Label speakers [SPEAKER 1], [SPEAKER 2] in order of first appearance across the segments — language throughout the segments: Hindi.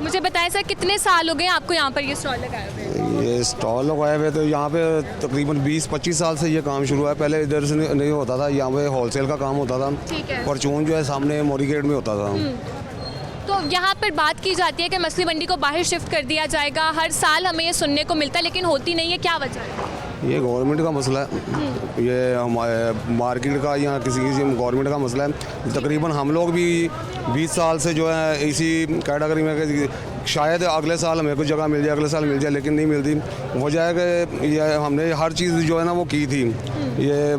[SPEAKER 1] मुझे बताएं सर, कितने साल हो गए आपको यहाँ पर ये स्टॉल लगाए हुए?
[SPEAKER 2] ये स्टॉल लगाए हुए तो यहाँ पे तकरीबन 20-25 साल से ये काम शुरू हुआ है। पहले इधर से नहीं होता था, यहाँ पे होलसेल का काम होता था।
[SPEAKER 1] ठीक है।
[SPEAKER 2] परचून जो है सामने मोरी गेट में होता था।
[SPEAKER 1] तो यहाँ पर बात की जाती है कि मछली मंडी को बाहर शिफ्ट कर दिया जाएगा, हर साल हमें ये सुनने को मिलता है, लेकिन होती नहीं है, क्या वजह है?
[SPEAKER 2] ये गवर्नमेंट का मसला है, ये हमारे मार्केट का या किसी गवर्नमेंट का मसला है। तकरीबन हम लोग भी 20 साल से जो है इसी कैटेगरी में कि शायद अगले साल हमें कुछ जगह मिल जाए, अगले साल मिल जाए, लेकिन नहीं मिलती। वजह है कि ये हमने हर चीज़ जो है ना वो की थी, ये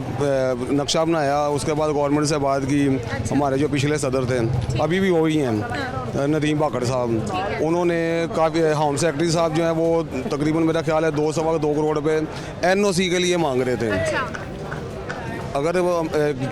[SPEAKER 2] नक्शा बनाया, उसके बाद गवर्नमेंट से बात की। हमारे जो पिछले सदर थे अभी भी वही हैं, नदीम बाकड़ साहब, उन्होंने काफ़ी होम सेक्रेटरी साहब जो हैं वो तकरीबन मेरा ख्याल है 2 करोड़ पे NOC के लिए मांग रहे थे। अगर वो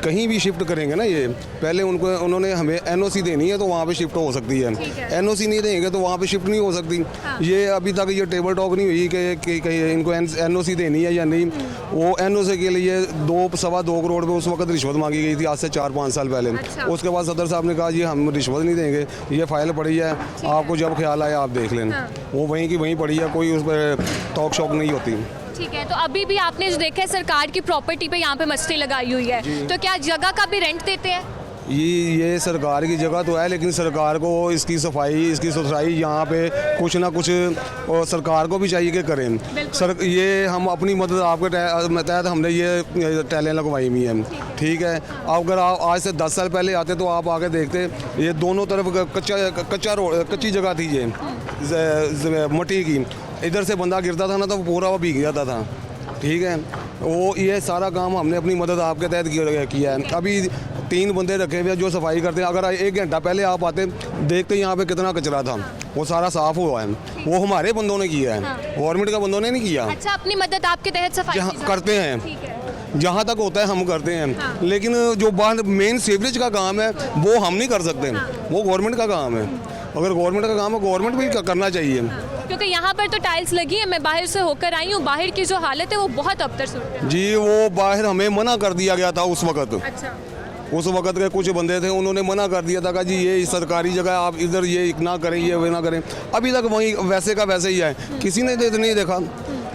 [SPEAKER 2] कहीं भी शिफ्ट करेंगे ना, ये पहले उन्होंने हमें NOC देनी है तो वहाँ पे शिफ्ट हो सकती है। NOC नहीं देंगे तो वहाँ पे शिफ्ट नहीं हो सकती। ये अभी तक ये टेबल टॉक नहीं हुई कि कहीं इनको NOC देनी है या नहीं। वो NOC के लिए 2-2.25 करोड़ पे उस वक्त रिश्वत मांगी गई थी, आज से 4-5 साल पहले। उसके बाद सदर साहब ने कहा जी हम रिश्वत नहीं देंगे, ये फाइल पड़ी है, आपको जब ख्याल आए आप देख लें। वो वहीं की वहीं पड़ी है, कोई उस पर टॉक शॉक नहीं होती।
[SPEAKER 1] ठीक है, तो अभी भी आपने जो देखा है सरकार की प्रॉपर्टी पे यहाँ पे मछली लगाई हुई है, तो क्या जगह का भी रेंट देते हैं?
[SPEAKER 2] ये सरकार की जगह तो है, लेकिन सरकार को इसकी सफाई, इसकी सुथराई यहाँ पे कुछ ना कुछ और सरकार को भी चाहिए कि करें। सर ये हम अपनी मदद आपके तहत हमने ये टैलें लगवाई हुई हैं। ठीक है, अगर आप आज से 10 साल पहले आते तो आप आके देखते, ये दोनों तरफ कच्चा रोड, कच्ची जगह थी ये मट्टी की। इधर से बंदा गिरता था ना तो पूरा वो भीग जाता था। ठीक है, वो ये सारा काम हमने अपनी मदद आपके तहत किया है। अभी 3 बंदे रखे हुए जो सफाई करते हैं। अगर 1 घंटा पहले आप आते देखते यहाँ पे कितना कचरा था, वो सारा साफ हुआ है। वो हमारे बंदों ने किया है, गवर्नमेंट का बंदों ने नहीं किया।
[SPEAKER 1] अच्छा, अपनी मदद आपके तहत सफाई
[SPEAKER 2] करते हैं, जहाँ तक होता है हम करते हैं। लेकिन जो बाहर मेन सीवरेज का काम है वो हम नहीं कर सकते, वो गवर्नमेंट का काम है। अगर गवर्नमेंट का काम है, गवर्नमेंट भी करना चाहिए।
[SPEAKER 1] क्योंकि यहाँ पर तो टाइल्स लगी है, मैं बाहर से होकर आई हूँ, बाहर की जो हालत है वो बहुत अबतर सूरत है।
[SPEAKER 2] जी, वो बाहर हमें मना कर दिया गया था उस वक्त।
[SPEAKER 1] अच्छा।
[SPEAKER 2] उस वक्त के कुछ बंदे थे, उन्होंने मना कर दिया था कि जी ये सरकारी जगह है, आप इधर ये ना करें, ये वे ना करें। अभी तक वही वैसे का वैसे ही है, किसी ने नहीं देखा।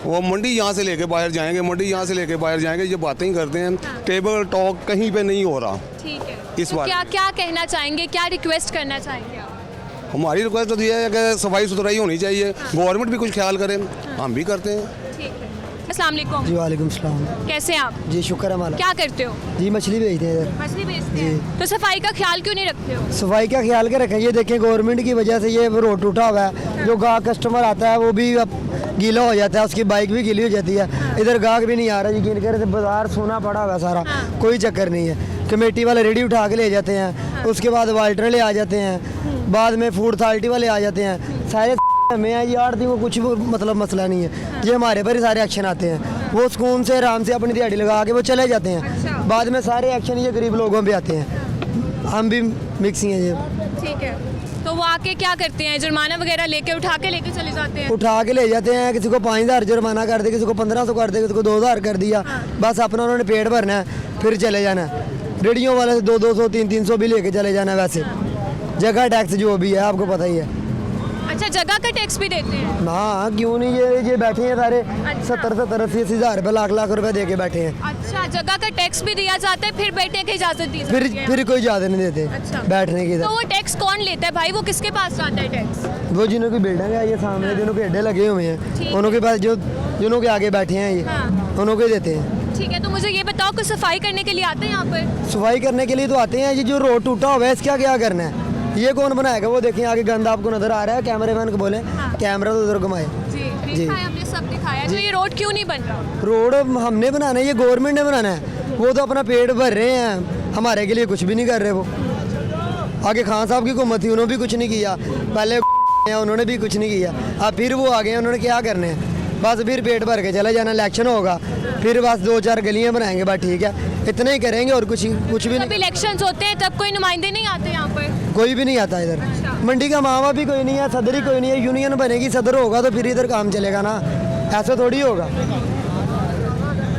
[SPEAKER 2] वो मंडी यहाँ से लेके बाहर जाएंगे, मंडी यहाँ से लेके बाहर जाएंगे, ये बातें ही करते हैं। टेबल टॉक कहीं पे नहीं हो रहा।
[SPEAKER 1] ठीक है,
[SPEAKER 2] इस बार
[SPEAKER 1] क्या कहना चाहेंगे, क्या रिक्वेस्ट करना चाहेंगे आप?
[SPEAKER 2] हमारी रिक्वेस्ट तो ये है कि सफाई सुथराई होनी चाहिए, गवर्नमेंट भी कुछ ख्याल करे, हम भी करते हैं।
[SPEAKER 1] ठीक है, अस्सलाम वालेकुम।
[SPEAKER 3] जी वालेकुम सलाम।
[SPEAKER 1] कैसे हैं आप?
[SPEAKER 3] जी शुक्र है माला।
[SPEAKER 1] क्या करते हो?
[SPEAKER 3] जी मछली बेचते हैं इधर।
[SPEAKER 1] मछली बेचते हैं, तो सफाई का ख्याल क्यों नहीं रखते हो?
[SPEAKER 3] सफाई का ख्याल के रखें, ये देखें गवर्नमेंट की वजह से ये रोड टूटा हुआ है। जो गाहक कस्टमर आता है वो भी अब गीला हो जाता है, उसकी बाइक भी गीली हो जाती है। इधर गाहक भी नहीं आ रहा, यकीन करें, बाजार सोना पड़ा हुआ है सारा, कोई चक्कर नहीं है। कमेटी वाले रेडी उठा के ले जाते हैं, उसके बाद वाल्टर ले आ जाते हैं, बाद में फूड अथॉरिटी वाले आ जाते हैं। सारे हमें ये आड़ती को कुछ मतलब मसला नहीं है, ये हमारे पर ही सारे एक्शन आते हैं। वो सुकून से आराम से अपनी दिहाड़ी लगा के वो चले जाते हैं। बाद में सारे एक्शन ये गरीब लोगों पे आते हैं। हम भी मिक्स ही हैं ये।
[SPEAKER 1] ठीक है, तो वो आके क्या करते हैं? जुर्माना वगैरह लेके उठा के लेके चले जाते हैं?
[SPEAKER 3] उठा के ले जाते हैं, किसी को 5000 जुर्माना कर दे, किसी को 1500 कर दे, किसी को 2000 कर दिया। बस अपना उन्होंने पेट भरना है, फिर चले जाना है। रेडियो वाले से 200, 300 भी लेके चले जाना है। वैसे जगह टैक्स जो भी है आपको पता ही है।
[SPEAKER 1] अच्छा, जगह का टैक्स भी देते हैं?
[SPEAKER 3] हाँ, क्यों नहीं, ये बैठे हैं सारे 70-70, 80-80 हज़ार रुपये, लाख रुपए दे के बैठे हैं।
[SPEAKER 1] अच्छा, जगह का टैक्स भी दिया जाता है, फिर बैठने की इजाजत दी जाती है?
[SPEAKER 3] फिर कोई इजाजत नहीं देते।
[SPEAKER 1] अच्छा।
[SPEAKER 3] बैठने की।
[SPEAKER 1] तो वो टैक्स कौन लेता है भाई, वो किसके पास जाता है टैक्स?
[SPEAKER 3] वो जिन्हों की बिल्डिंग है ये सामने, जिन्हों के अड्डे लगे हुए हैं, उन्हों के पास, जो जिन्हों के आगे बैठे हैं ये, उन्हों को देते हैं।
[SPEAKER 1] ठीक है, तो मुझे ये बताओ कि सफाई करने के लिए आते हैं यहाँ पर?
[SPEAKER 3] सफाई करने के लिए तो आते हैं। ये जो रोड टूटा हुआ है इसका क्या करना है? ये कौन बनाएगा? वो देखें आगे गंद आपको नजर आ रहा है, कैमरे मैन को बोले कैमरा तो उधर घुमाए।
[SPEAKER 1] जी, दिखाया, हमने सब दिखाया। तो ये रोड क्यों नहीं बन रहा?
[SPEAKER 3] रोड हमने बनाना है, ये गवर्नमेंट ने बनाना है। वो तो अपना पेट भर रहे हैं, हमारे के लिए कुछ भी नहीं कर रहे। वो आगे खान साहब की हुकूमत थी, उन्होंने भी कुछ नहीं किया। पहले उन्होंने भी कुछ नहीं किया, अब फिर वो आ गए, उन्होंने क्या करने हैं? बस फिर पेट भर के चले जाना, इलेक्शन होगा फिर बस 2-4 गलियां बनाएंगे, बस ठीक है, इतना ही करेंगे और कुछ भी नहीं।
[SPEAKER 1] इलेक्शंस होते हैं तब कोई नुमाइंदे नहीं आते यहाँ पर?
[SPEAKER 3] कोई भी नहीं आता इधर। मंडी का मावा भी कोई नहीं है, सदर ही कोई नहीं है। यूनियन बनेगी, सदर होगा तो फिर इधर काम चलेगा ना, ऐसा थोड़ी होगा।